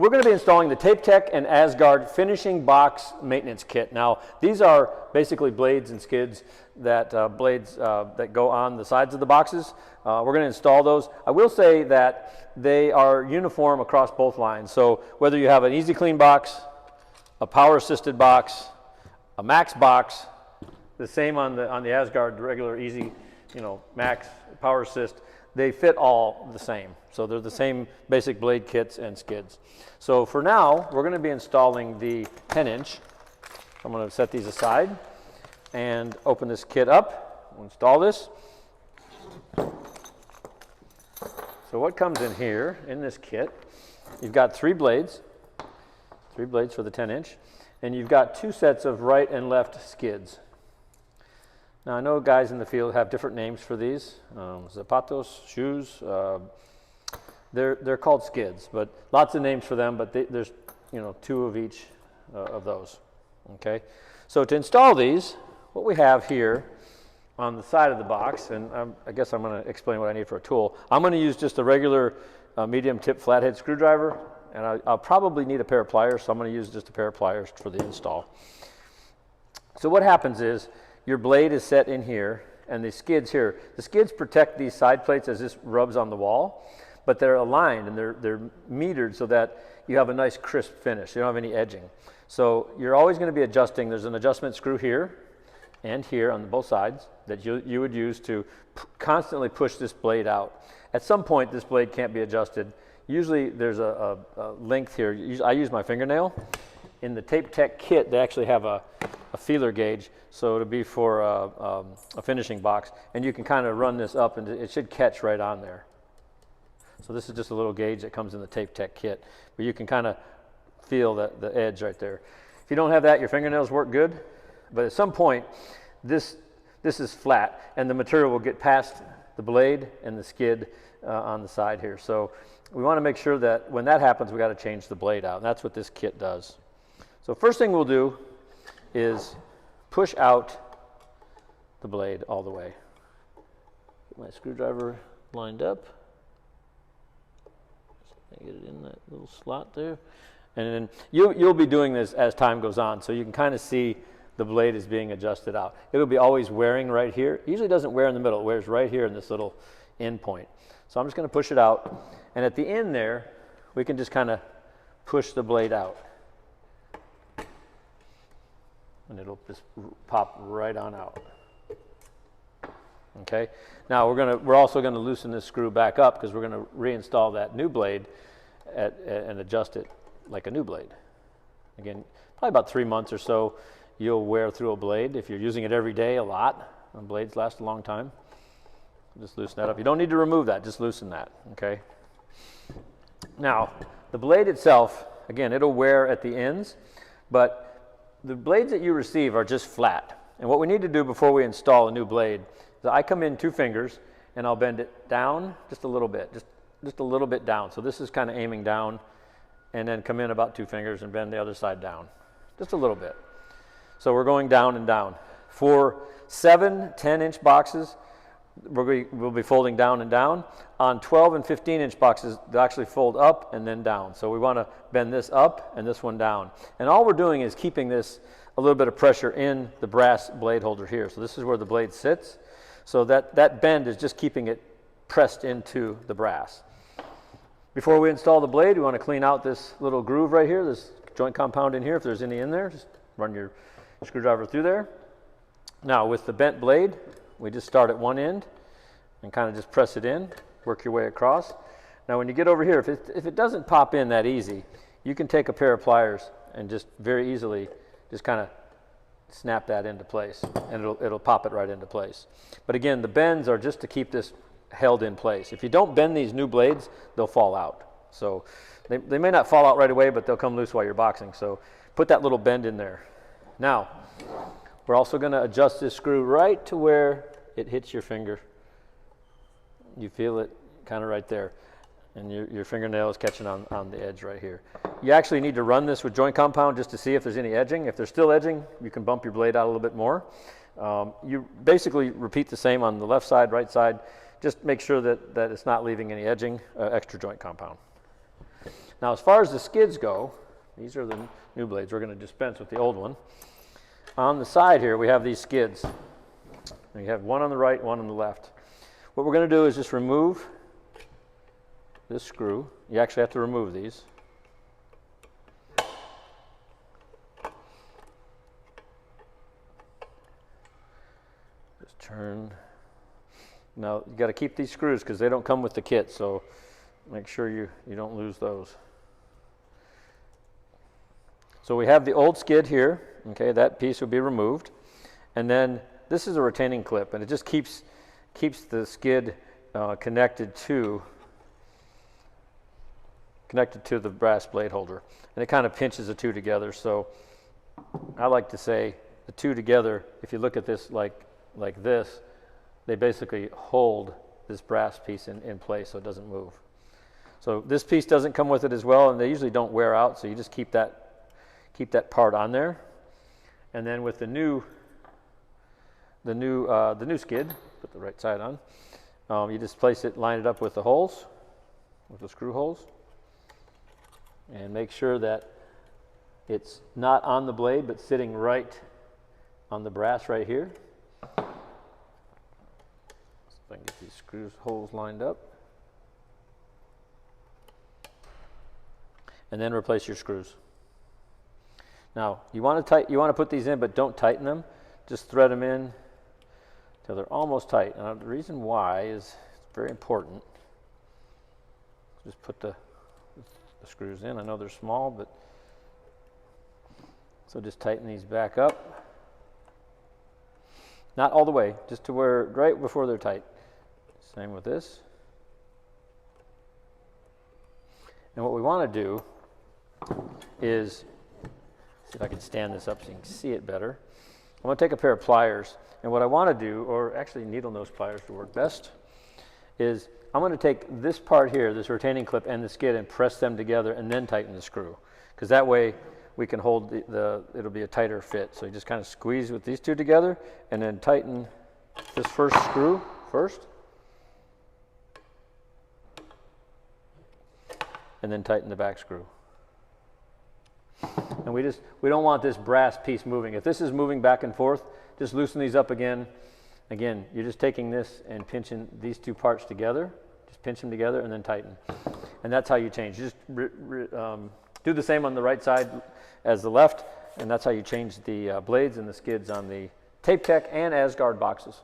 We're going to be installing the TapeTech and Asgard finishing box maintenance kit. Now, these are basically blades and skids that that go on the sides of the boxes. We're going to install those. I will say that they are uniform across both lines. So whether you have an Easy Clean box, a power assisted box, a Max box, the same on the Asgard regular Easy, Max power assist, they fit all the same. So they're the same basic blade kits and skids. So for now, we're going to be installing the 10-inch. I'm going to set these aside and open this kit up. We'll install this. So what comes in here, in this kit, you've got three blades for the 10-inch, and you've got two sets of right and left skids. Now I know guys in the field have different names for these, zapatos, shoes. They're called skids, but lots of names for them. But there's two of each of those. Okay, so to install these, what we have here on the side of the box, and I guess I'm going to explain what I need for a tool. I'm going to use just a regular medium tip flathead screwdriver, and I'll probably need a pair of pliers, so I'm going to use just a pair of pliers for the install. So what happens is, your blade is set in here, and the skids here. The skids protect these side plates as this rubs on the wall, but they're aligned and they're metered so that you have a nice crisp finish. You don't have any edging. So you're always going to be adjusting. There's an adjustment screw here and here on both sides that you would use to constantly push this blade out. At some point, this blade can't be adjusted. Usually there's a length here. I use my fingernail. In the TapeTech kit, they actually have a feeler gauge, so it'll be for a finishing box, and you can kind of run this up and it should catch right on there. So this is just a little gauge that comes in the TapeTech kit, but you can kind of feel the edge right there. If you don't have that, your fingernails work good, but at some point this is flat and the material will get past the blade and the skid on the side here. So we want to make sure that when that happens, we got to change the blade out, and that's what this kit does. So first thing we'll do is push out the blade all the way. Get my screwdriver lined up. Get it in that little slot there. And then you'll be doing this as time goes on, so you can kind of see the blade is being adjusted out. It'll be always wearing right here. It usually doesn't wear in the middle. It wears right here in this little end point. So I'm just going to push it out. And at the end there, we can just kind of push the blade out. And it'll just pop right on out. Okay. Now we're also going to loosen this screw back up because we're going to reinstall that new blade and adjust it like a new blade. Again, probably about 3 months or so, you'll wear through a blade. If you're using it every day a lot, blades last a long time. Just loosen that up. You don't need to remove that. Just loosen that. Okay. Now the blade itself, again, it'll wear at the ends, but the blades that you receive are just flat. And what we need to do before we install a new blade is I come in 2 fingers and I'll bend it down just a little bit, just a little bit down. So this is kind of aiming down, and then come in about 2 fingers and bend the other side down, just a little bit. So we're going down and down. For 7 10-inch boxes, we'll be folding down and down. On 12 and 15-inch boxes, they actually fold up and then down. So we want to bend this up and this one down. And all we're doing is keeping this a little bit of pressure in the brass blade holder here. So this is where the blade sits. So that bend is just keeping it pressed into the brass. Before we install the blade, we want to clean out this little groove right here, this joint compound in here. If there's any in there, just run your screwdriver through there. Now with the bent blade, we just start at one end and kind of just press it in, work your way across. Now when you get over here, if it doesn't pop in that easy, you can take a pair of pliers and just very easily just kind of snap that into place, and it'll pop it right into place. But again, the bends are just to keep this held in place. If you don't bend these new blades, they'll fall out. So they may not fall out right away, but they'll come loose while you're boxing. So put that little bend in there. Now, we're also going to adjust this screw right to where it hits your finger. You feel it kind of right there. And your fingernail is catching on the edge right here. You actually need to run this with joint compound just to see if there's any edging. If there's still edging, you can bump your blade out a little bit more. You basically repeat the same on the left side, right side. Just make sure that it's not leaving any edging, extra joint compound. Now, as far as the skids go, these are the new blades. We're going to dispense with the old one. On the side here, we have these skids. We have one on the right, one on the left. What we're going to do is just remove this screw. You actually have to remove these. Just turn. Now, you got to keep these screws because they don't come with the kit, so make sure you don't lose those. So we have the old skid here. Okay, that piece will be removed. And then this is a retaining clip, and it just keeps the skid connected to the brass blade holder. And it kind of pinches the two together. So I like to say the two together, if you look at this like this, they basically hold this brass piece in place so it doesn't move. So this piece doesn't come with it as well, and they usually don't wear out, so you just keep that part on there. And then with the new skid, put the right side on, you just place it, line it up with the holes, with the screw holes, and make sure that it's not on the blade but sitting right on the brass right here. So if I can get these screw holes lined up. And then replace your screws. Now, you want to put these in, but don't tighten them. Just thread them in till they're almost tight. Now, the reason why is it's very important. Just put the screws in. I know they're small, but so just tighten these back up. Not all the way, just to where right before they're tight. Same with this. And what we want to do is, see if I can stand this up so you can see it better. I'm going to take a pair of pliers, and what I want to do, or actually needle nose pliers would work best, is I'm going to take this part here, this retaining clip and the skid, and press them together and then tighten the screw. Because that way we can hold it'll be a tighter fit. So you just kind of squeeze with these two together and then tighten this first screw first. And then tighten the back screw. And we don't want this brass piece moving. If this is moving back and forth, just loosen these up again. Again, you're just taking this and pinching these two parts together. Just pinch them together and then tighten. And that's how you change. You just do the same on the right side as the left, and that's how you change the blades and the skids on the Tape Tech and Asgard boxes.